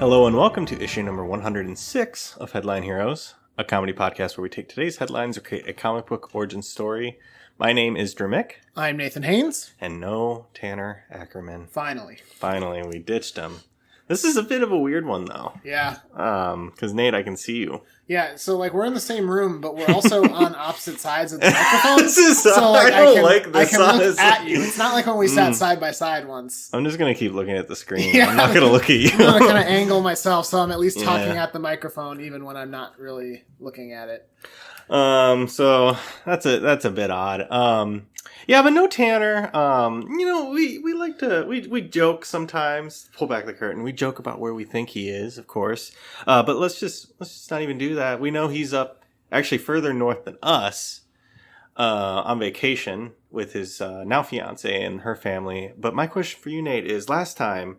Hello and welcome to issue number 106 of Headline Heroes, a comedy podcast where we take today's headlines and create a comic book origin story. My name is Dremick. I'm Nathan Haynes. And no Tanner Ackerman. Finally, we ditched him. This is a bit of a weird one, though. Yeah. Because Nate, I can see you. Yeah, so we're in the same room, but we're also on opposite sides of the microphone. I don't like this. I can look at you. It's not like when we sat side by side once. I'm just going to keep looking at the screen. Yeah. I'm not going to look at you. I'm going to kind of angle myself, so I'm at least talking at the microphone, even when I'm not really looking at it. So that's a bit odd. Yeah, but no Tanner. We like to we joke sometimes. Pull back the curtain. We joke about where we think he is, of course. But let's just not even do that. We know he's up actually further north than us, on vacation with his now fiance and her family. But my question for you, Nate, is last time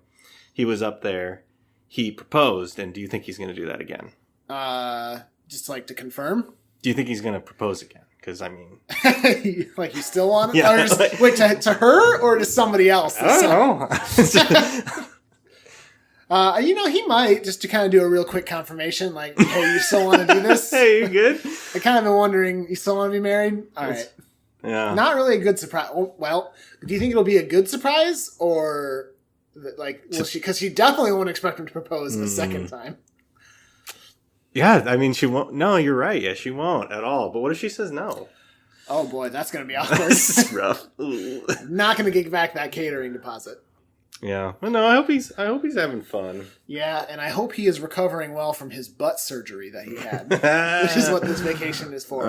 he was up there, he proposed, and do you think he's going to do that again? Just like to confirm. Do you think he's going to propose again? Because, I mean... like, you still want it? Yeah. Wait, to her or to somebody else? I don't know. He might, just to kind of do a real quick confirmation, like, hey, you still want to do this? Hey, you good? I kind of been wondering, you still want to be married? All right. Yeah. Not really a good surprise. Well, do you think it'll be a good surprise? Or, because she definitely won't expect him to propose a second time. Yeah, I mean, she won't. No, you're right. Yeah, she won't at all. But what if she says no? Oh, boy, that's going to be awkward. This is rough. Not going to get back that catering deposit. Yeah. Well, no, I hope he's having fun. Yeah, and I hope he is recovering well from his butt surgery that he had, which is what this vacation is for.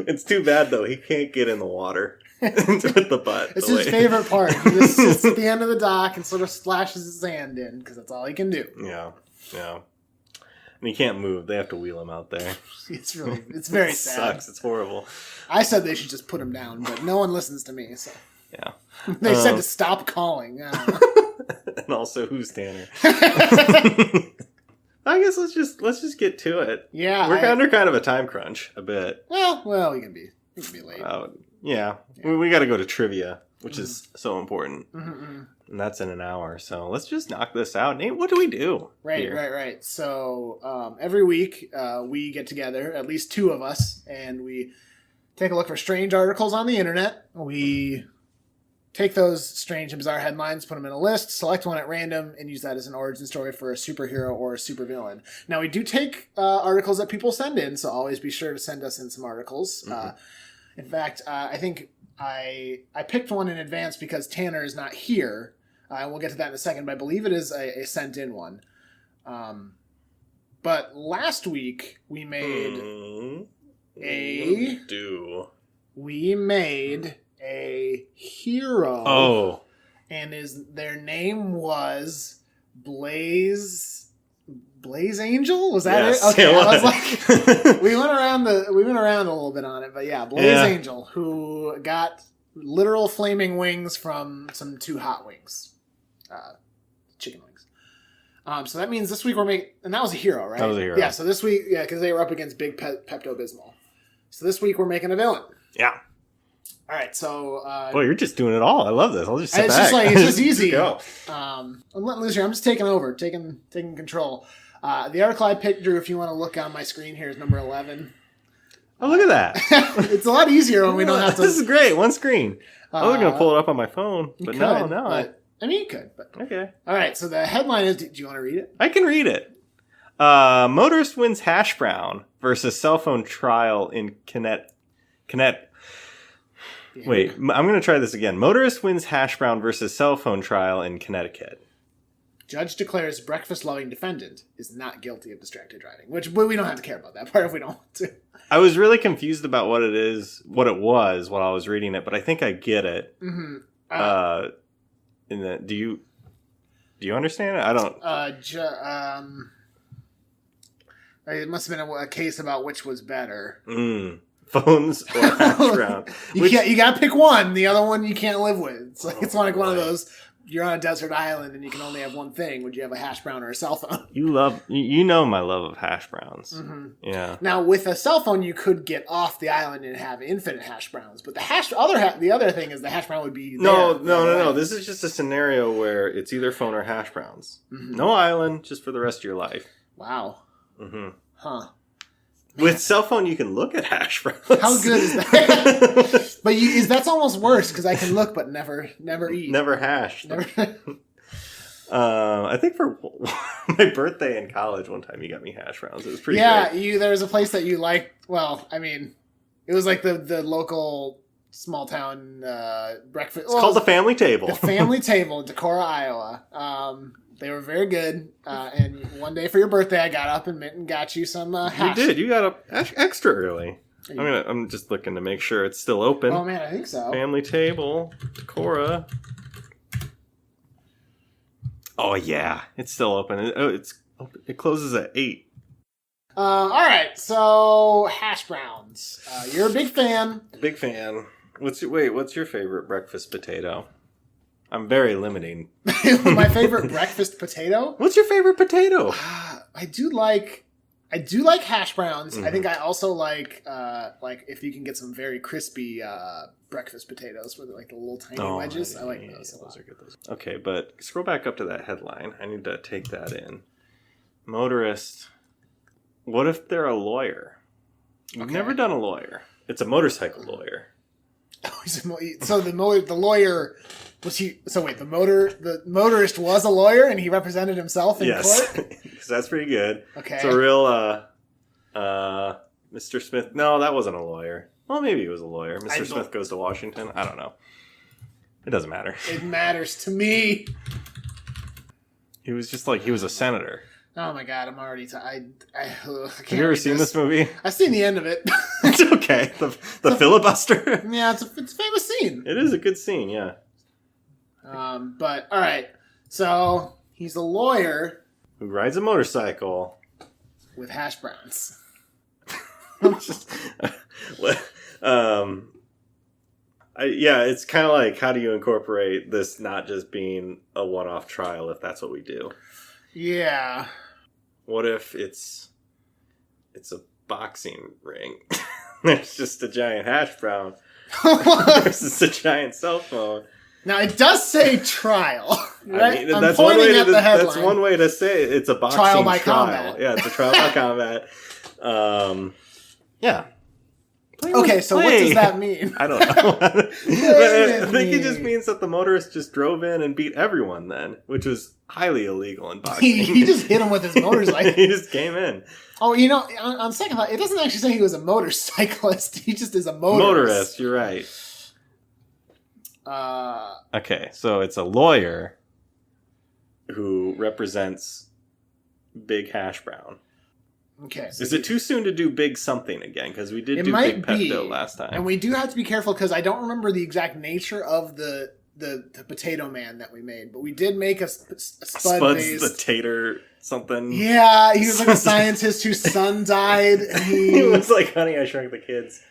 It's too bad, though. He can't get in the water with the butt. It's his favorite part. He just sits at the end of the dock and sort of splashes his sand in, because that's all he can do. Yeah. And he can't move. They have to wheel him out there. It's very sad. Sucks. It's horrible. I said they should just put him down, but no one listens to me, so. Yeah. They said to stop calling. And also, who's Tanner? I guess let's just get to it. Yeah. We're under kind of a time crunch, a bit. Well, we can be late. Yeah. We got to go to trivia, which is so important. Mm-hmm. And that's in an hour. So let's just knock this out. Nate, what do we do? Right. So every week we get together, at least two of us, and we take a look for strange articles on the internet. We take those strange and bizarre headlines, put them in a list, select one at random, and use that as an origin story for a superhero or a supervillain. Now, we do take articles that people send in, so always be sure to send us in some articles. Mm-hmm. In fact, I think I picked one in advance because Tanner is not here. We'll get to that in a second, but I believe it is a sent-in one. But last week, we made a hero. Oh. And their name was Blaze Angel? Was that it? Okay, I was like we went around a little bit on it, but yeah, Blaze Angel, who got literal flaming wings from some too hot wings. Chicken wings. So that means this week we're making, and that was a hero, right? That was a hero. Yeah, so this week, because they were up against Big Pepto-Bismol. So this week we're making a villain. Yeah. All right, so... Boy, you're just doing it all. I love this. I'll just sit back. It's just easy. Just go. I'm letting loose here. I'm just taking over, taking control. The article I picked, Drew, if you want to look on my screen here, is number 11. Oh, look at that. It's a lot easier when we don't have to... This is great. One screen. I was going to pull it up on my phone, but no. I mean, you could, but... Okay. All right, so the headline is... Do you want to read it? I can read it. Motorist wins hash brown versus cell phone trial in Connecticut. Yeah. Wait, I'm going to try this again. Motorist wins hash brown versus cell phone trial in Connecticut. Judge declares breakfast-loving defendant is not guilty of distracted driving. Which we don't have to care about that part if we don't want to. I was really confused about what it was while I was reading it, but I think I get it. Mm-hmm. Do you understand it? I don't. It must have been a case about which was better. Phones or hash brown. You got to pick one. The other one you can't live with. It's like one of those you're on a desert island and you can only have one thing, would you have a hash brown or a cell phone? You know my love of hash browns. Mm-hmm. Yeah. Now with a cell phone, you could get off the island and have infinite hash browns, but the other thing is the hash brown would be No. This is just a scenario where it's either phone or hash browns. Mm-hmm. No island, just for the rest of your life. Wow. Mm-hmm. Huh. With cell phone, you can look at hash browns. How good is that? But that's almost worse because I can look but never eat. Never hash. I think for my birthday in college one time, you got me hash browns. It was pretty great. There was a place that you liked. Well, I mean, it was like the local small town breakfast. It's called the Family Table. The Family Table in Decorah, Iowa. They were very good. And one day for your birthday, I got up and went and got you some hash. You did. You got up extra early. I'm just looking to make sure it's still open. Oh, man, I think so. Family Table, Decorah. Oh, yeah. It's still open. It closes at 8. All right. So, hash browns. You're a big fan. Big fan. What's your favorite breakfast potato? I'm very limiting. My favorite breakfast potato? What's your favorite potato? I do like hash browns. Mm-hmm. I think I also like if you can get some very crispy breakfast potatoes with like the little tiny wedges. I like those. Those are good. Okay, but scroll back up to that headline. I need to take that in. Motorist. What if they're a lawyer? We've never done a lawyer. It's a motorcycle lawyer. So the lawyer was he? So wait, the motorist was a lawyer and he represented himself in court. Because that's pretty good. Okay, it's a real Mr. Smith. No, that wasn't a lawyer. Well, maybe he was a lawyer. Mr. Smith goes to Washington. I don't know. It doesn't matter. It matters to me. He was just like he was a senator. Oh my god, I'm already. I can't. Have you ever seen this movie? I've seen the end of it. It's okay. The filibuster. Yeah, it's a famous scene. It is a good scene, yeah. But all right, so he's a lawyer who rides a motorcycle with hash browns. It's kind of like, how do you incorporate this not just being a one-off trial if that's what we do? Yeah. What if it's a boxing ring? There's just a giant hash brown versus a giant cell phone. Now it does say trial, right? I mean, that's one way the headline. That's one way to say it. It's a boxing trial by combat. Yeah, it's a trial by combat. Yeah. What does that mean? I don't know. I think it just means that the motorist just drove in and beat everyone then, which was highly illegal in boxing. He just hit him with his motorcycle. He just came in. Oh, on second thought, it doesn't actually say he was a motorcyclist. He just is a motorist. Motorist, you're right. Okay, so it's a lawyer who represents Big Hash Brown. Okay. So is it too soon to do Big something again? Because we did do Big Pepto last time. And we do have to be careful because I don't remember the exact nature of the potato man that we made. But we did make a Spuds the tater something. Yeah, he was like a scientist whose son died. And he was like Honey, I Shrunk the Kids.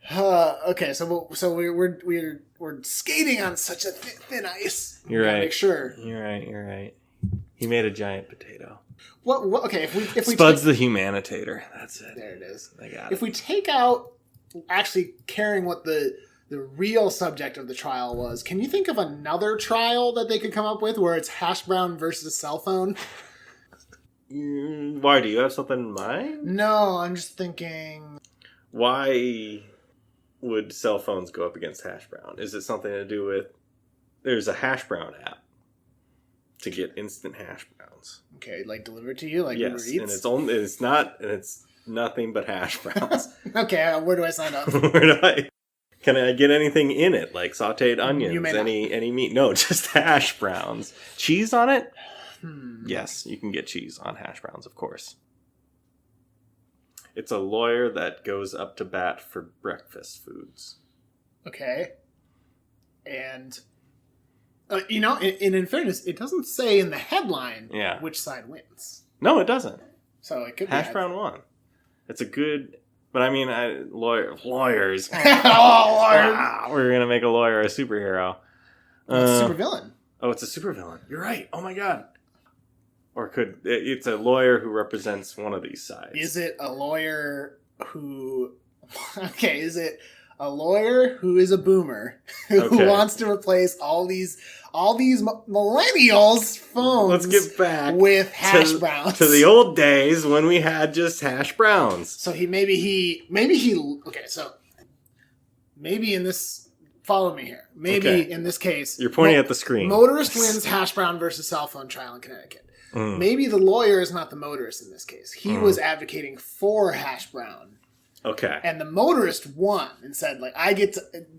Okay, so we're skating on such a thin ice. You're right. Make sure. You're right. He made a giant potato. What? Okay, if we Spuds the humanitator. That's it. There it is. I got it. If we take out actually caring what the real subject of the trial was, can you think of another trial that they could come up with where it's hash brown versus cell phone? Why, do you have something in mind? No, I'm just thinking. Why would cell phones go up against hash brown? Is it something to do with there's a hash brown app to get instant hash browns? Okay, like delivered to you, like yes, Uber Eats? and it's nothing but hash browns. Okay, where do I sign up? Can I get anything in it, like sautéed onions, any meat? No, just hash browns. Cheese on it? Yes, you can get cheese on hash browns, of course. It's a lawyer that goes up to bat for breakfast foods. Okay. And, in fairness, it doesn't say in the headline which side wins. No, it doesn't. So it could hash brown won. It's a good... But I mean, lawyers. Lawyers. We're going to make a lawyer a superhero. Super villain. Oh, it's a supervillain. You're right. Oh my god. Or it's a lawyer who represents one of these sides. Is it a lawyer who... Okay, is it a lawyer who is a boomer who wants to replace all these millennials' phones? Let's get back with hash browns to the old days when we had just hash browns. So maybe in this, follow me here. Maybe in this case, you're pointing at the screen. Motorist wins hash brown versus cell phone trial in Connecticut. Maybe the lawyer is not the motorist in this case. He was advocating for hash brown. Okay. And the motorist won and said, like,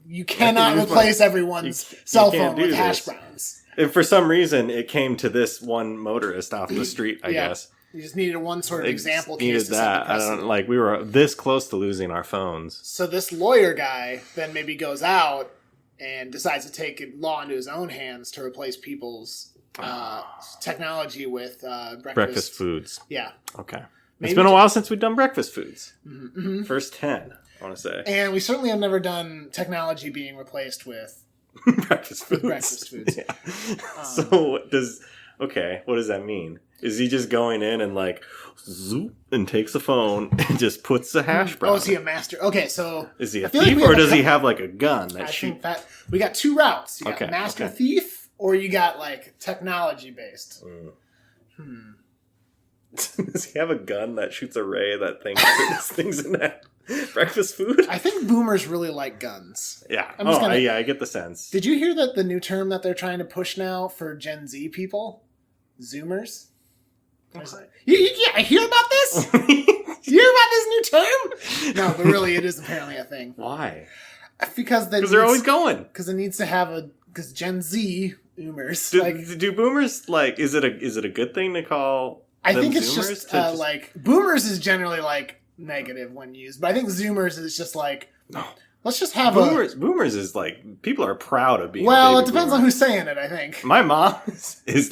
you cannot replace everyone's cell phone with hash browns. And for some reason, it came to this one motorist off the street, I guess. You just needed one sort of example case needed to set the precedent. We were this close to losing our phones. So this lawyer guy then maybe goes out and decides to take law into his own hands to replace people's technology with breakfast foods. Yeah. Okay. It's been a while since we've done breakfast foods. Mm-hmm. First 10, I want to say. And we certainly have never done technology being replaced with breakfast foods. Yeah. So what does that mean? Is he just going in and like zoop and takes a phone and just puts the hash brown? Oh, is he a master? Okay, so is he a thief or does he have like a gun that shoots? I think we got two routes. You got master thief or you got like technology based. Does he have a gun that shoots a ray that things in that breakfast food? I think boomers really like guns. Yeah. I get the sense. Did you hear that the new term that they're trying to push now for Gen Z people? Zoomers? I hear about this? You hear about this new term? No, but really it is apparently a thing. Why? Because they're always going. Because it needs to have because Gen Z boomers. Do boomers like, is it a good thing to call... I think it's just like boomers is generally like negative when used, but I think zoomers is just like let's just have boomers is like people are proud of being. Well, it depends on who's saying it. I think my mom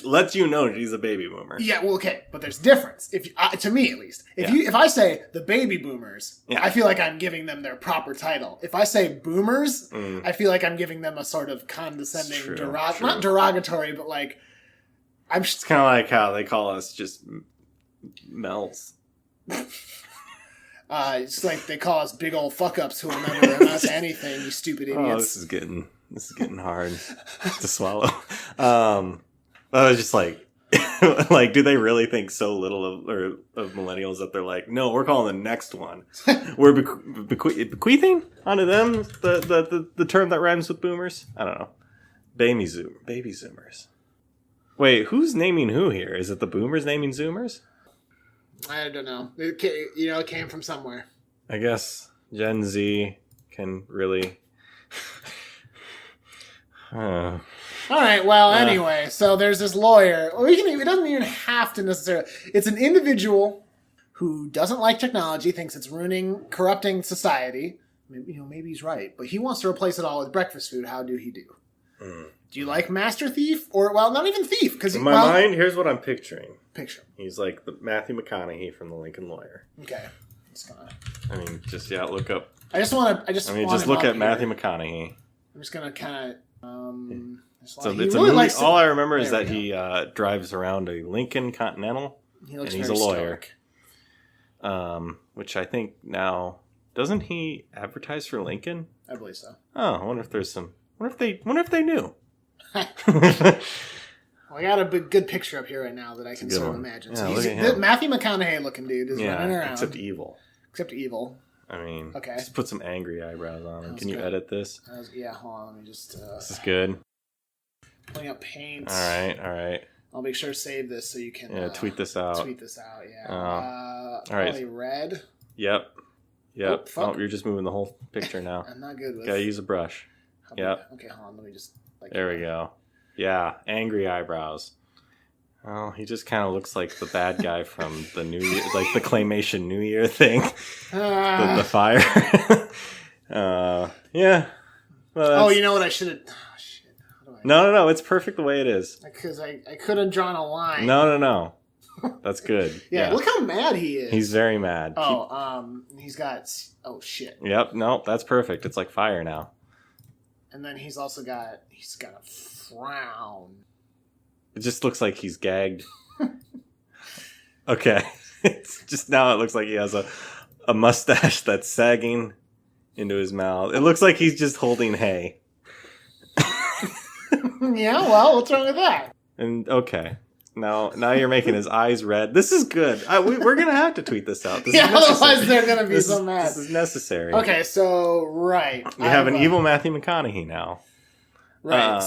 lets you know she's a baby boomer. Yeah, well, okay, but there's difference. If to me at least, if I say the baby boomers, I feel like I'm giving them their proper title. If I say boomers, I feel like I'm giving them a sort of condescending, not derogatory, but like. It's kind of like how they call us just Mel's. It's like they call us big old fuck-ups who will never amount to anything, you stupid idiots. Oh, this is getting hard to swallow. I was just like, do they really think so little of millennials that they're like, no, we're calling the next one. We're bequeathing onto them the term that rhymes with boomers? I don't know. Baby zoomers. Wait, who's naming who here? Is it the boomers naming zoomers? I don't know. It came from somewhere. I guess Gen Z can really... All right, well, anyway, so there's this lawyer. It doesn't even have to necessarily... It's an individual who doesn't like technology, thinks it's corrupting society. Maybe he's right, but he wants to replace it all with breakfast food. How do he do? Do you like Master Thief? Or, well, not even Thief. Because in my mind, here's what I'm picturing. Picture. He's like the Matthew McConaughey from The Lincoln Lawyer. Okay. Look up. Just look at Matthew McConaughey. I'm just going to kind of... So it's a movie. All I remember is that he drives around a Lincoln Continental. And he's a lawyer. Which I think now... Doesn't he advertise for Lincoln? I believe so. Oh, I wonder if there's some... Wonder if they knew. Well, I got a good picture up here right now that I can sort of imagine. Yeah, so look at him. Matthew McConaughey looking dude is running around. Except evil. I mean, okay. Just put some angry eyebrows on him. Can you edit this? Hold on. Let me just... this is good. Pulling up paint. All right. I'll make sure to save this so you can... tweet this out. Yeah. All right. Red. Yep. Oh, you're just moving the whole picture now. I'm not good with... Gotta use a brush. Yep. Okay, hold on. Let me just... there we go. Yeah, angry eyebrows. Oh, he just kind of looks like the bad guy from the New Year, like the claymation New Year thing. The fire. Yeah. Well, you know what I should have... Oh, shit. No. It's perfect the way it is. Because I could have drawn a line. No. That's good. Yeah, look how mad he is. He's very mad. He's got... Oh, shit. Yep, no, that's perfect. It's like fire now. And then he's got a frown. It just looks like he's gagged. Okay. It's just now it looks like he has a mustache that's sagging into his mouth. It looks like he's just holding hay. Yeah, well, what's wrong with that? And okay. Now you're making his eyes red. This is good. We're going to have to tweet this out. This is otherwise they're going to be so mad. This is necessary. Okay, so, right. We have an evil Matthew McConaughey now. Right,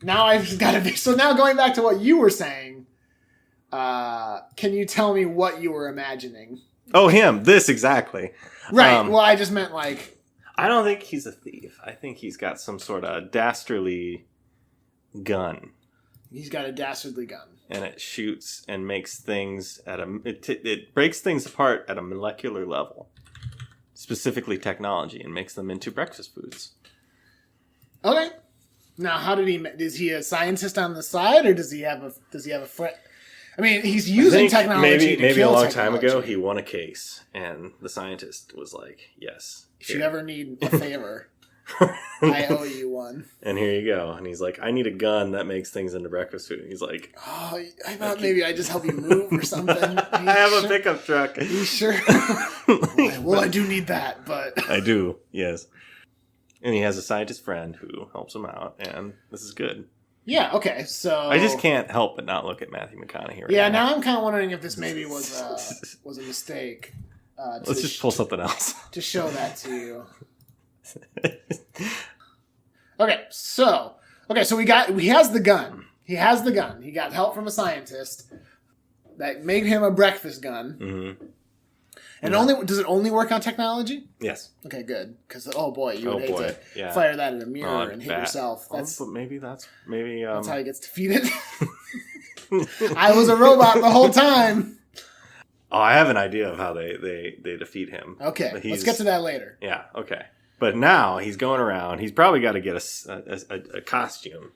now I've got to be... So now going back to what you were saying, can you tell me what you were imagining? Oh, him. This, exactly. Right, well, I just meant like... I don't think he's a thief. I think he's got some sort of dastardly gun. He's got a dastardly gun. And it shoots and makes things it breaks things apart at a molecular level. Specifically technology, and makes them into breakfast foods. Okay. Now, how did he... Is he a scientist on the side, or does he have a friend? I mean, he's using technology to maybe kill a long technology. time ago, he won a case, and the scientist was like, yes. If you ever need a favor, I owe you one. And here you go. And he's like, I need a gun that makes things into breakfast food. And he's like, oh, I thought maybe I'd just help you move or something. I have a pickup truck. Are you sure? Well, I do need that, but... I do, yes. And he has a scientist friend who helps him out, and this is good. Yeah, okay, so... I just can't help but not look at Matthew McConaughey right now. now. I'm kind of wondering if this maybe was a mistake. Let's just pull something else. To show that to you. Okay, so he has the gun. He has the gun. He got help from a scientist that made him a breakfast gun. Mm-hmm. And does it only work on technology? Yes. Okay, good. Because you would hate to yeah. fire that at a mirror and hit yourself. But maybe that's how he gets defeated. I was a robot the whole time. Oh, I have an idea of how they defeat him. Okay, let's get to that later. Yeah, okay. But now he's going around. He's probably got to get a costume.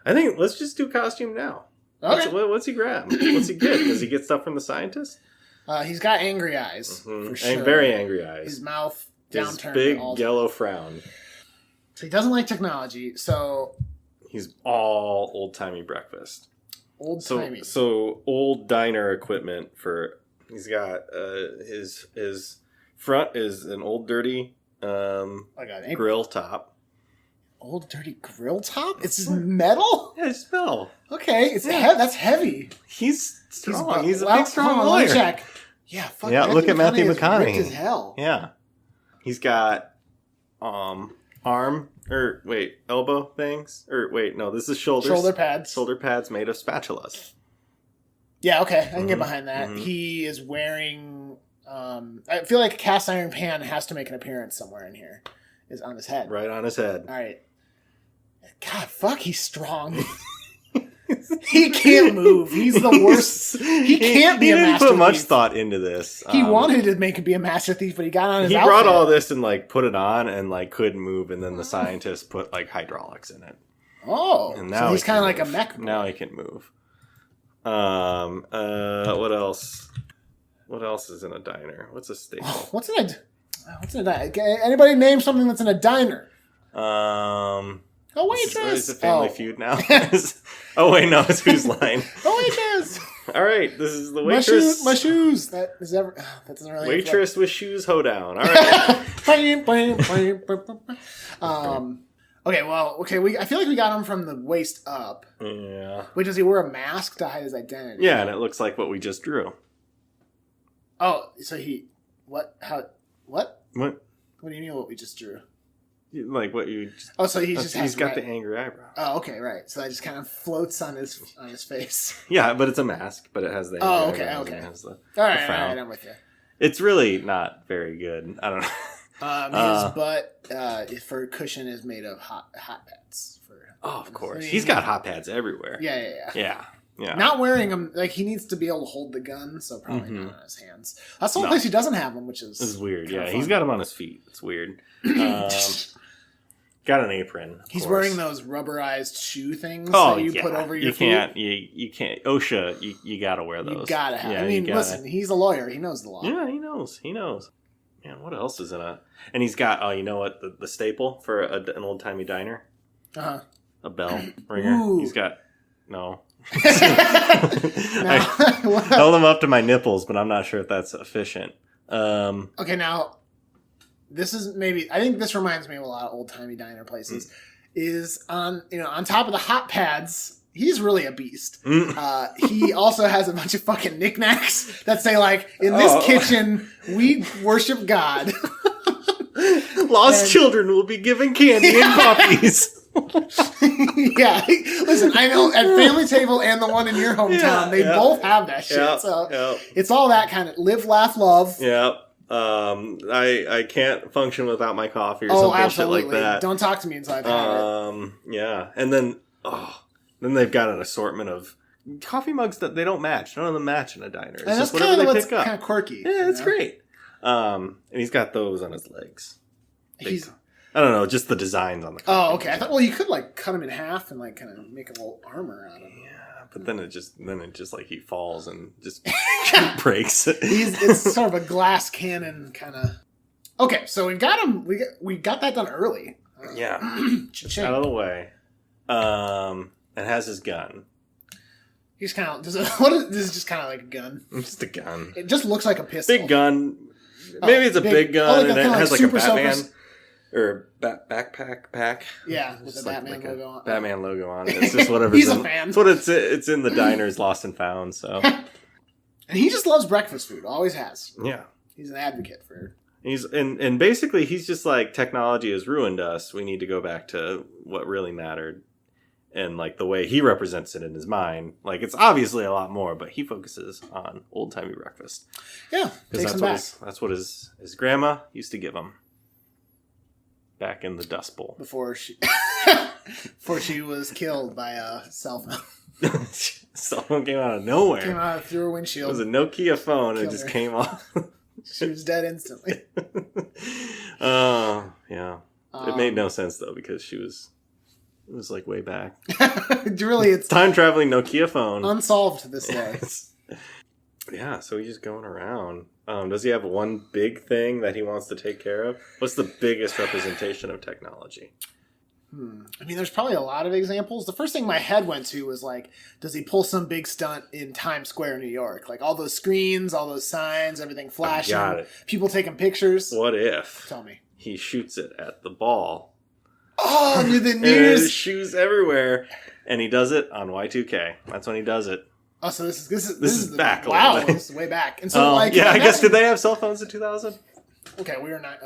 I think let's just do costume now. Okay. What's he grab? What's he get? Does he get stuff from the scientist? He's got angry eyes, for sure. And very angry eyes. His mouth downturned. His big yellow frown. So he doesn't like technology, so... He's all old-timey breakfast. Old-timey. So old diner equipment for... He's got his front is an old dirty grill top. Old dirty grill top? It's metal? Yeah, it's metal. Okay, that's heavy. He's strong. He's a big strong lawyer. Check. Yeah, fuck. Yeah, look at Matthew McConaughey. Ripped as hell. Yeah, he's got elbow things. This is shoulders. Shoulder pads. Shoulder pads made of spatulas. Yeah, okay, I can get behind that. Mm-hmm. He is wearing... I feel like a cast iron pan has to make an appearance somewhere in here. Is on his head. Right on his head. All right. God, fuck, he's strong. He can't move. He's the worst. He can't be a master thief. He didn't put much thought into this. He wanted to be a master thief, but he got on his outfit. He brought all this and put it on and couldn't move, and then the scientist put hydraulics in it. Oh. And now so he's kind of like a mech boy. Now he can move. What else? What else is in a diner? What's a staple? What's in a diner? Anybody name something that's in a diner? A waitress. Is it Family Feud now? Oh wait, no, it's Whose Line? A waitress. All right, this is the waitress. My shoes. That doesn't really. Waitress with shoes hoedown. All right. I feel like we got him from the waist up. Yeah. Wait, does he wear a mask to hide his identity? Yeah, and it looks like what we just drew. Oh, so what? What? What? What do you mean what we just drew? Like what you... so he's got the angry eyebrow. Oh, okay, right. So that just kind of floats on his face. Yeah, but it's a mask, but it has the angry eyebrows. Okay. And it has the frown. All right, I'm with you. It's really not very good. I don't know. His butt for cushion is made of hot pads. Of course. He's got hot pads everywhere. Yeah. Yeah. Not wearing them, he needs to be able to hold the gun, so probably not on his hands. That's the only place he doesn't have them, which is... This is weird, yeah. He's got them on his feet. It's weird. Got an apron. He's wearing those rubberized shoe things that you put over your feet. You can't. OSHA, you gotta wear those. You gotta have. Yeah, listen, he's a lawyer. He knows the law. Yeah, he knows. Man, what else is in a... And he's got, you know what, the staple for an old-timey diner? Uh-huh. A bell ringer. Ooh. He's got No. No. I held them up to my nipples, but I'm not sure if that's efficient. Okay, now this is maybe. I think this reminds me of a lot of old timey diner places. Is on top of the hot pads. He's really a beast. He also has a bunch of fucking knickknacks that say like, "In this kitchen, we worship God." Lost children will be given candy and puppies. Yeah, listen, I know at Family Table and the one in your hometown, they both have that shit. It's all that kind of live, laugh, love. Yep. I can't function without my coffee or some bullshit like that. Don't talk to me inside the yeah. And then they've got an assortment of coffee mugs that they don't match. None of them match in a diner. It's just whatever they pick up. Kind of quirky. Yeah, it's great. And he's got those on his legs. I don't know, just the designs on the coffee. Oh, okay. I thought, well, you could like cut him in half and like kind of make a little armor out of him. Yeah, but then it just like he falls and just breaks. It's sort of a glass cannon kind of. Okay, so we got him. We got that done early. Yeah, out of the way. And has his gun. He's kind of. This is just kind of like a gun. Just a gun. It just looks like a pistol. Big gun. Maybe it's a big gun and it has like a Batman. Soakers. Or backpack pack. Yeah, with the Batman logo on. Batman logo on it. It's just whatever. He's a fan. It's what it's in the diners, Lost and Found. So, and he just loves breakfast food. Always has. Yeah, he's an advocate for. And basically he's just like, technology has ruined us. We need to go back to what really mattered, and like the way he represents it in his mind. Like it's obviously a lot more, but he focuses on old timey breakfast. Yeah, takes him back. That's what his grandma used to give him. Back in the Dust Bowl. Before she was killed by a cell phone. Cell phone came out of nowhere. Came out through her windshield. It was a Nokia phone and it just came off. She was dead instantly. Oh, yeah. It made no sense though because it was like way back. Really, it's time traveling Nokia phone. Unsolved to this day. Yeah, so he's just going around. Does he have one big thing that he wants to take care of? What's the biggest representation of technology? I mean, there's probably a lot of examples. The first thing my head went to was like, does he pull some big stunt in Times Square, New York? Like all those screens, all those signs, everything flashing, people taking pictures. What if? Tell me. He shoots it at the ball. Oh, the New And Year's there's shoes everywhere, and he does it on Y2K. That's when he does it. Oh, so this is back. Wow, this is way back. And so, like, yeah, I guess did they have cell phones in 2000? Okay, we are not.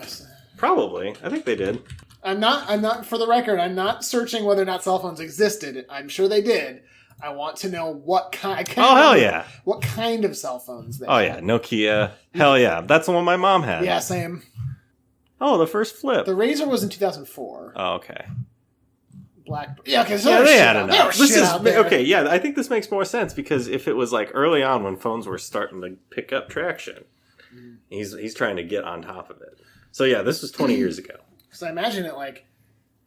Probably, I think they did. I'm not. For the record, I'm not searching whether or not cell phones existed. I'm sure they did. I want to know what kind. Oh hell yeah! What kind of cell phones? They had. Yeah, Nokia. Hell yeah, that's the one my mom had. Yeah, same. Oh, the first flip. The Razor was in 2004. Oh, okay. Black. Yeah, okay. So they had enough. Okay, yeah. I think this makes more sense because if it was like early on when phones were starting to pick up traction, he's trying to get on top of it. So yeah, this was 20 years ago. Because I imagine it like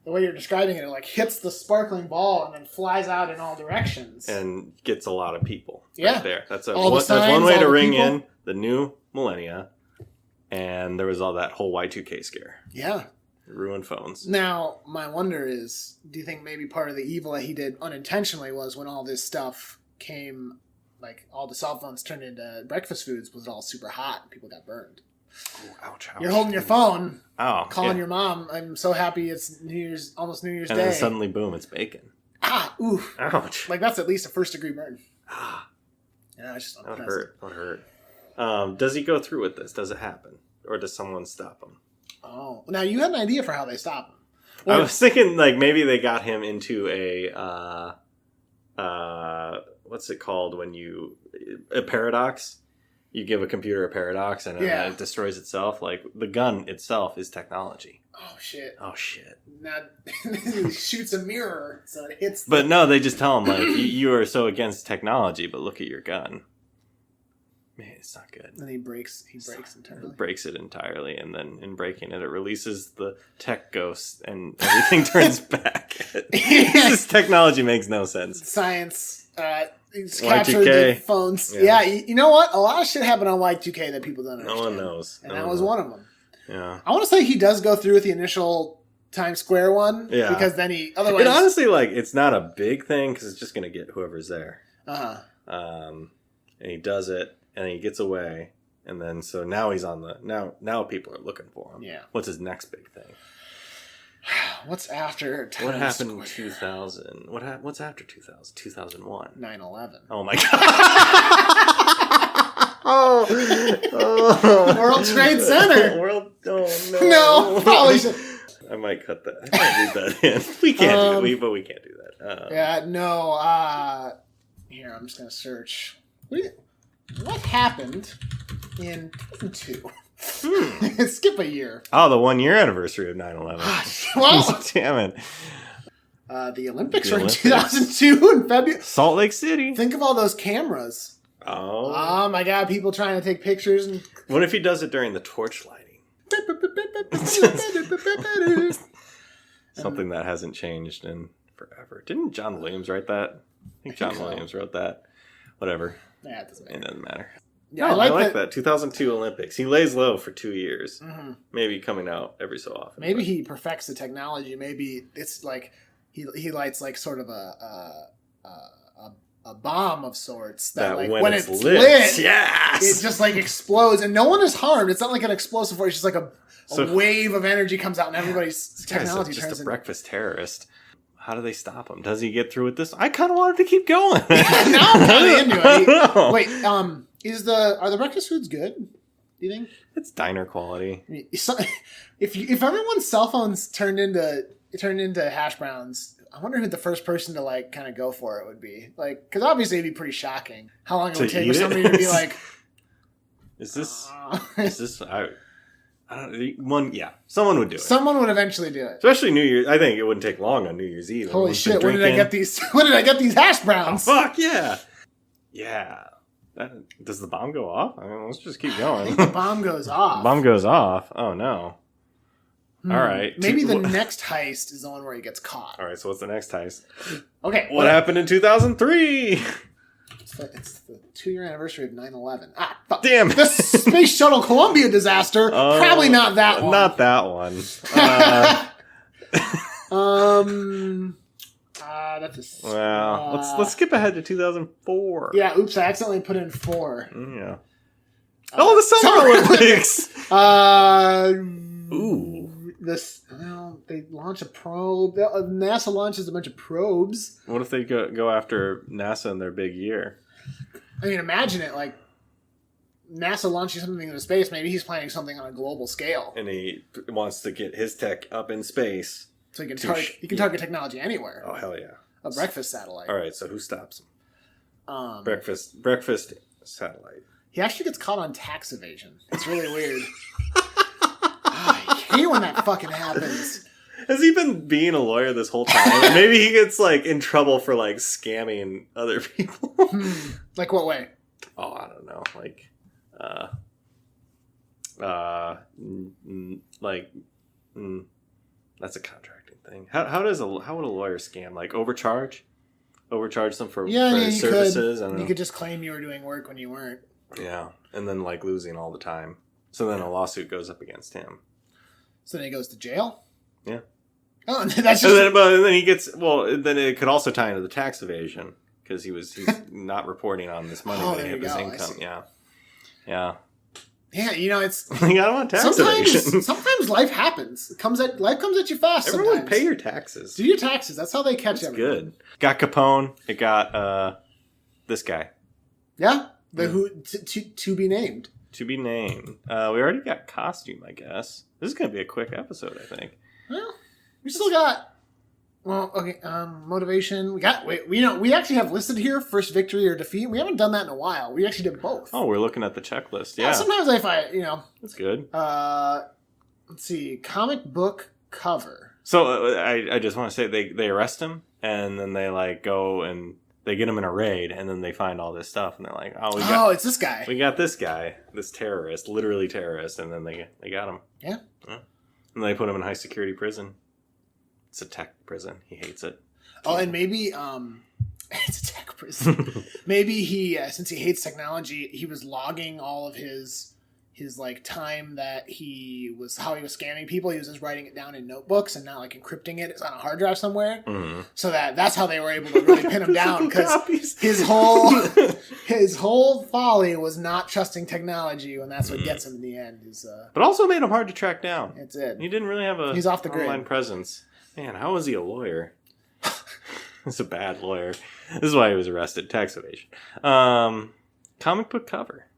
the way you're describing it, it like hits the sparkling ball and then flies out in all directions and gets a lot of people. Yeah, right there. That's signs, one way to ring in the new millennia. And there was all that whole Y2K scare. Yeah. Ruined phones. Now, my wonder is, do you think maybe part of the evil that he did unintentionally was when all this stuff came, like all the cell phones turned into breakfast foods, was it all super hot and people got burned? Oh, ouch. You're holding your phone, calling yeah. your mom, I'm so happy it's almost New Year's Day. And then suddenly, boom, it's bacon. Ooh. Ouch. Like that's at least a first degree burn. Yeah, it's just unpleasant. That would hurt. Does he go through with this? Does it happen? Or does someone stop him? Oh, now you had an idea for how they stop him. I was thinking like maybe they got him into what's it called when a paradox? You give a computer a paradox and it destroys itself. Like the gun itself is technology. Oh shit. Now he shoots a mirror so it hits. But no, they just tell him like you are so against technology, but look at your gun. Man, it's not good. And he breaks entirely. Breaks it entirely, and then in breaking it, it releases the tech ghost, and everything turns back. This technology makes no sense. Science Y2K. captured the phones. Yeah, you know what? A lot of shit happened on Y2K that people don't understand. No one knows. And that was one of them. Yeah. I want to say he does go through with the initial Times Square one. Yeah. Because then otherwise. And honestly, like, it's not a big thing because it's just going to get whoever's there. Uh-huh. And he does it, and he gets away. And then, so now he's on now people are looking for him. Yeah. What's his next big thing? What's after Times What happened in Square? 2000? What's after 2000? 2001. 9/11. Oh my god. World Trade Center. Oh no. No, probably should. I might cut that. I might leave that in. We can't do that. But we can't do that. Yeah, no. Here, I'm just gonna search. What happened in 2002? Skip a year. Oh, the 1 year anniversary of 9/11. Wow. Damn it. The Olympics were in 2002 in February. Salt Lake City. Think of all those cameras. Oh my god, people trying to take pictures. And what if he does it during the torch lighting? Something that hasn't changed in forever. Didn't John Williams write that? I think John Williams wrote that. Whatever. Yeah, it doesn't matter. It doesn't matter. Yeah, No, I like that. 2002 Olympics. He lays low for 2 years. Mm-hmm. Maybe coming out every so often. Maybe he perfects the technology. Maybe it's like he lights like sort of a bomb of sorts that like when it's lit, yes, it just like explodes and no one is harmed. It's not like an explosive force. It's just like a wave of energy comes out and everybody's technology turns just a into breakfast terrorist. How do they stop him? Does he get through with this? I kind of wanted to keep going. Now I'm kind of into it. Wait, are the breakfast foods good? Do you think It's diner quality. I mean, if everyone's cell phones turned into hash browns, I wonder who the first person to like kind of go for it would be. Like, because obviously it'd be pretty shocking how long it would take for somebody to be like, "Is this? I don't. One, yeah, someone would do it. Someone would eventually do it. Especially New Year's. I think it wouldn't take long on New Year's Eve. Holy shit! When did I get these? When did I get these hash browns? Oh, fuck yeah, yeah. Does the bomb go off? I mean, let's just keep going. I think the bomb goes off. Bomb goes off. Oh no. All right. Maybe the next heist is the one where he gets caught. All right. So what's the next heist? Okay. What happened in 2003? It's the 2-year anniversary of 9/11. Ah, fuck. Damn. The Space Shuttle Columbia disaster. Probably not that one. Not that one. That's a... Well, let's skip ahead to 2004. Yeah, oops, I accidentally put in 4. Yeah. The Summer Olympics! Ooh. They launch a probe. NASA launches a bunch of probes. What if they go after NASA in their big year? I mean, imagine it, like, NASA launching something into space. Maybe he's planning something on a global scale. And he wants to get his tech up in space. So he can target technology anywhere. Oh, hell yeah. A breakfast satellite. All right, so who stops him? Breakfast satellite. He actually gets caught on tax evasion. It's really weird. I hate when that fucking happens. Has he been being a lawyer this whole time? Maybe he gets like in trouble for like scamming other people. Like what way? Oh, I don't know. Like, that's a contracting thing. How would a lawyer scam? Like overcharge them for services? You could just claim you were doing work when you weren't. Yeah, and then like losing all the time. So then a lawsuit goes up against him. So then he goes to jail? Yeah. Oh, that's just... And then he gets... Well, then it could also tie into the tax evasion. Because he's not reporting on this money that he had his income. Yeah. Yeah. Yeah, it's... You got him on tax evasion. Sometimes life happens. Life comes at you fast Everyone sometimes. pay your taxes. Do your taxes. That's how they catch everyone. Good. Got Capone. It got this guy. Yeah? To be named. To be named. We already got costume, I guess. This is going to be a quick episode, I think. Well, we still got... Well, okay, motivation. We actually have listed here first victory or defeat. We haven't done that in a while. We actually did both. Oh, we're looking at the checklist. Yeah. Sometimes if I, That's good. Let's see, comic book cover. So I just want to say they arrest him and then they like go and they get him in a raid and then they find all this stuff and they're like, it's this guy. We got this guy, this terrorist, literally terrorist, and then they got him. Yeah. And they put him in high security prison. It's a tech prison. He hates it. Oh, and maybe it's a tech prison. Maybe he, since he hates technology, he was logging all of his his like time that how he was scamming people. He was just writing it down in notebooks and not like encrypting it. It's on a hard drive somewhere. Mm-hmm. So that's how they were able to really pin him down, because his whole folly was not trusting technology, and that's what gets him in the end. But also made him hard to track down. That's it. He didn't really have He's off the online grid. presence. Man, how was he a lawyer? He's a bad lawyer. This is why he was arrested. Tax evasion. Comic book cover.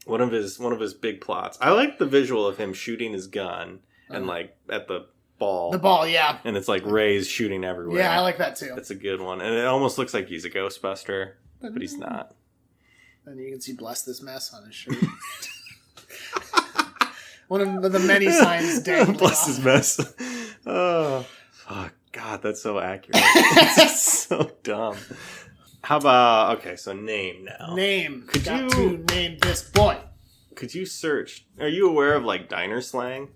One of his big plots. I like the visual of him shooting his gun and like at the ball. The ball, yeah. And it's like rays shooting everywhere. Yeah, I like that too. That's a good one. And it almost looks like he's a Ghostbuster, but he's not. And you can see "Bless This Mess" on his shirt. One of the many signs dangling Bless his mess. Oh, fuck. God, that's so accurate. It's so dumb. How about, okay, so name now. Name. Got to name this boy. Could you search, are you aware of like diner slang?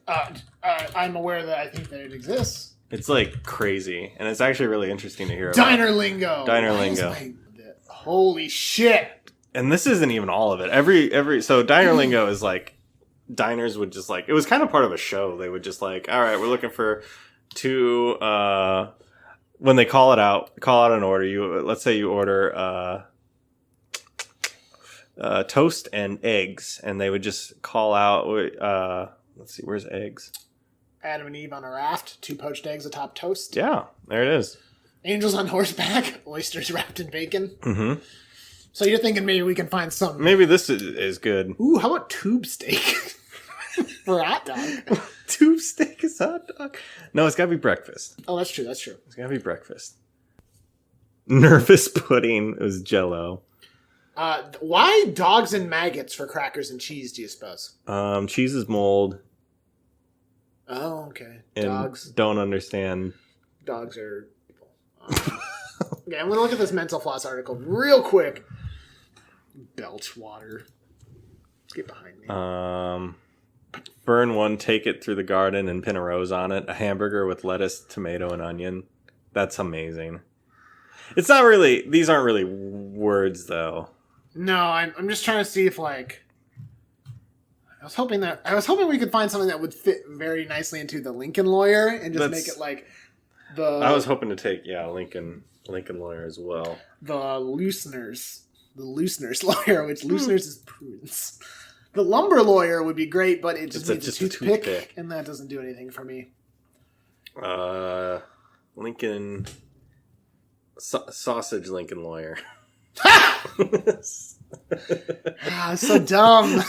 I'm aware that I think that it exists. It's like crazy, and it's actually really interesting to hear about. Diner lingo. Diner lingo. Holy shit. And this isn't even all of it. So diner lingo is like, diners would just like, it was kind of part of a show. They would just like, all right, we're looking for two, when they call out an order, let's say you order toast and eggs, and they would just call out, let's see, where's eggs? Adam and Eve on a raft, 2 poached eggs atop toast. Yeah, there it is. Angels on horseback, oysters wrapped in bacon. Mm-hmm. So you're thinking maybe we can find some. Maybe this is good. Ooh, how about tube steak for a hot dog? Tube steak is hot dog? No, it's gotta be breakfast. Oh, that's true. That's true. It's gotta be breakfast. Nervous pudding is Jell-O. Why dogs and maggots for crackers and cheese, do you suppose? Cheese is mold. Oh, okay. And Dogs. Don't understand. Dogs are people. Okay, I'm going to look at this mental floss article real quick. Belch water. Let's get behind me. Burn one, take it through the garden and pin a rose on it. A hamburger with lettuce, tomato, and onion. That's amazing. It's not really, these aren't really words though. No, I'm just trying to see if like, I was hoping we could find something that would fit very nicely into the Lincoln Lawyer and just make it like I was hoping to take, Lincoln Lawyer as well. The Looseners Lawyer, which Looseners is Prudence. The Lumber Lawyer would be great, but it just needs a toothpick, and that doesn't do anything for me. Lincoln Sausage Lincoln Lawyer. So dumb.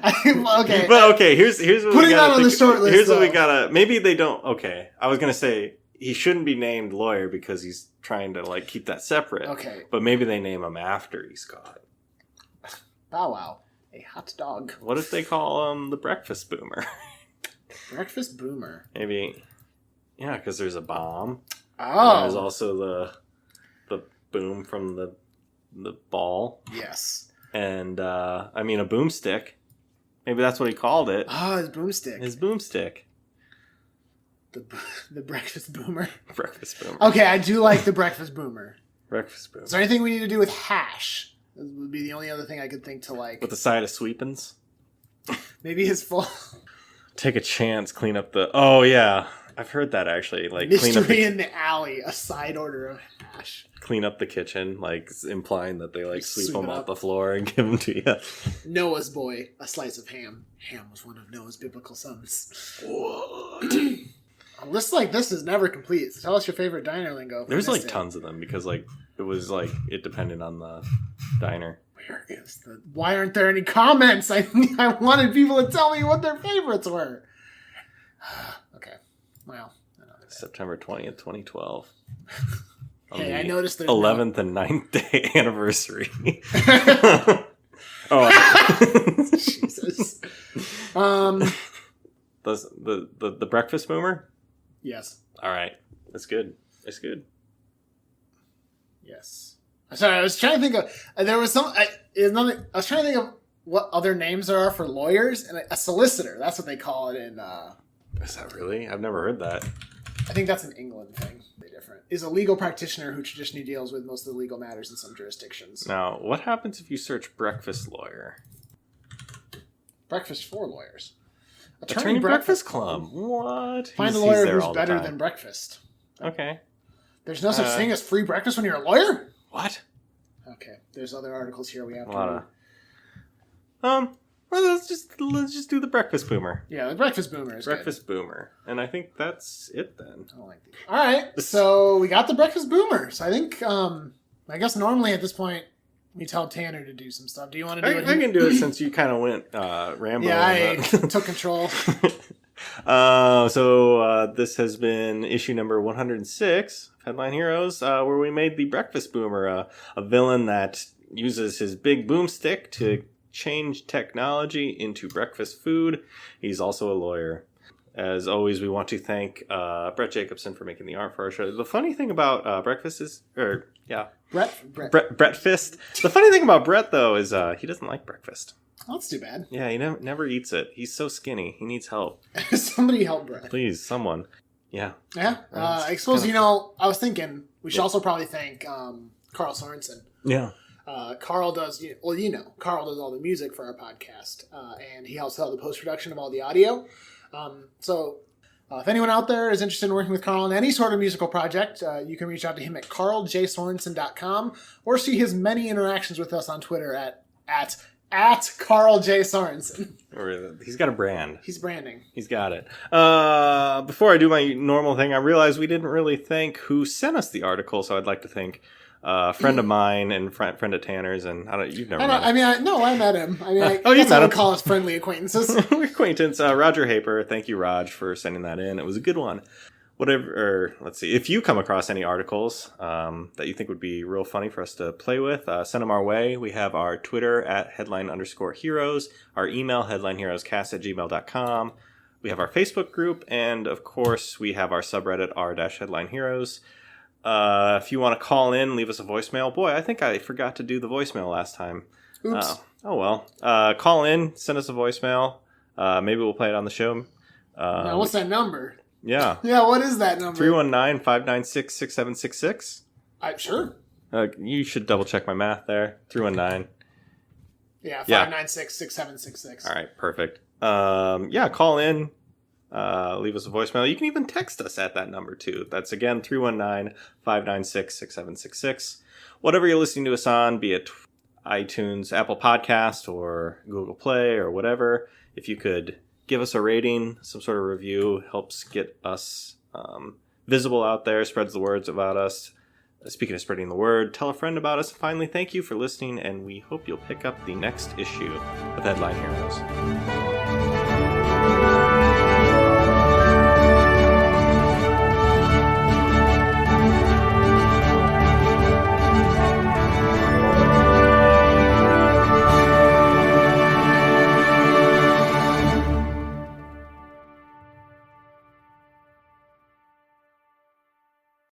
Okay. But okay, here's what putting that on the short list. Here's what we gotta. Maybe they don't. Okay, I was gonna say he shouldn't be named lawyer because he's trying to like keep that separate. Okay. But maybe they name him after he's caught. Bow Wow, a hot dog. What if they call him the Breakfast Boomer? Breakfast Boomer. Maybe. Yeah, because there's a bomb. Oh. And there's also the boom from the ball. Yes. And a boomstick. Maybe that's what he called it. Oh, his boomstick. His boomstick. The Breakfast Boomer. Breakfast Boomer. Okay, I do like the Breakfast Boomer. Breakfast Boomer. Is there anything we need to do with hash? This would be the only other thing I could think to like. With the side of sweepins? Maybe his full. Take a chance, clean up the. Oh yeah, I've heard that actually. Like Mystery in the Alley, a side order of hash. Clean up the kitchen, like implying that they like sweep them off up the floor and give them to you. Noah's boy, a slice of ham. Ham was one of Noah's biblical sons. What? A list like this is never complete. So tell us your favorite diner lingo. There's like tons of them because like it was like it depended on the diner. Where is the? Why aren't there any comments? I wanted people to tell me what their favorites were. Okay, well. September 20th, 2012. Hey, I noticed there's 11th and 9th day anniversary. Jesus. The Breakfast Boomer? Yes. All right. That's good. That's good. Yes. Sorry, I was trying to think of. There was some. I was trying to think of what other names there are for lawyers, and a solicitor. That's what they call it in. Is that really? I've never heard that. I think that's an England thing. Different. Is a legal practitioner who traditionally deals with most of the legal matters in some jurisdictions. Now, what happens if you search breakfast lawyer? Breakfast for lawyers. Attorney Breakfast Club. What? Find a lawyer who's better than breakfast. Okay. There's no such thing as free breakfast when you're a lawyer? What? Okay. There's other articles here we have to read. Well, let's just do the breakfast boomer. Yeah, the breakfast boomer is breakfast boomer, and I think that's it then. I like these. All right, so we got the breakfast boomer. So I think, I guess normally at this point we tell Tanner to do some stuff. Do you want to do it? I can do it since you kind of went Rambo. Yeah, I took control. So this has been issue number 106 of Headline Heroes, where we made the breakfast boomer, a villain that uses his big boomstick to change technology into breakfast food. He's also a lawyer. As always, we want to thank Brett Jacobson for making the art for our show. The funny thing about breakfast is, Brettfist. The funny thing about Brett, though, is he doesn't like breakfast. Oh, that's too bad. Yeah, he never eats it. He's so skinny. He needs help. Somebody help Brett. Please, someone. Yeah. Yeah. I suppose, I was thinking we should also probably thank Carl Sorensen. Yeah. Carl does, Carl does all the music for our podcast, and he helps out the post-production of all the audio. So if anyone out there is interested in working with Carl on any sort of musical project, you can reach out to him at carljsorensen.com or see his many interactions with us on Twitter at Carl J. Sorensen. He's got a brand. He's branding. He's got it. Before I do my normal thing, I realized we didn't really thank who sent us the article, so I'd like to thank a friend of mine and friend of Tanner's, and you've never met him. I met him. You met him. Call us friendly acquaintances. Acquaintance, Roger Haper. Thank you, Raj, for sending that in. It was a good one. Let's see. If you come across any articles that you think would be real funny for us to play with, send them our way. We have our Twitter at headline_heroes, our email headlineheroescast@gmail.com. We have our Facebook group, and of course, we have our subreddit r-headlineheroes. If you want to call in, leave us a voicemail. Boy, I think I forgot to do the voicemail last time. Oops. Oh well. Call in, send us a voicemail. Maybe we'll play it on the show. Now, what's that number? Yeah. Yeah, what is that number? 319-596-6766. Sure. You should double check my math there. 319. Yeah, 596-6766. All right, perfect. Call in. Leave us a voicemail. You can even text us at that number too. That's again 319-596-6766. Whatever you're listening to us on, be it iTunes, Apple Podcast, or Google Play, or whatever, if you could give us a rating, some sort of review, helps get us visible out there, spreads the words about us. Speaking of spreading the word, tell a friend about us. Finally, thank you for listening, and we hope you'll pick up the next issue of Headline Heroes.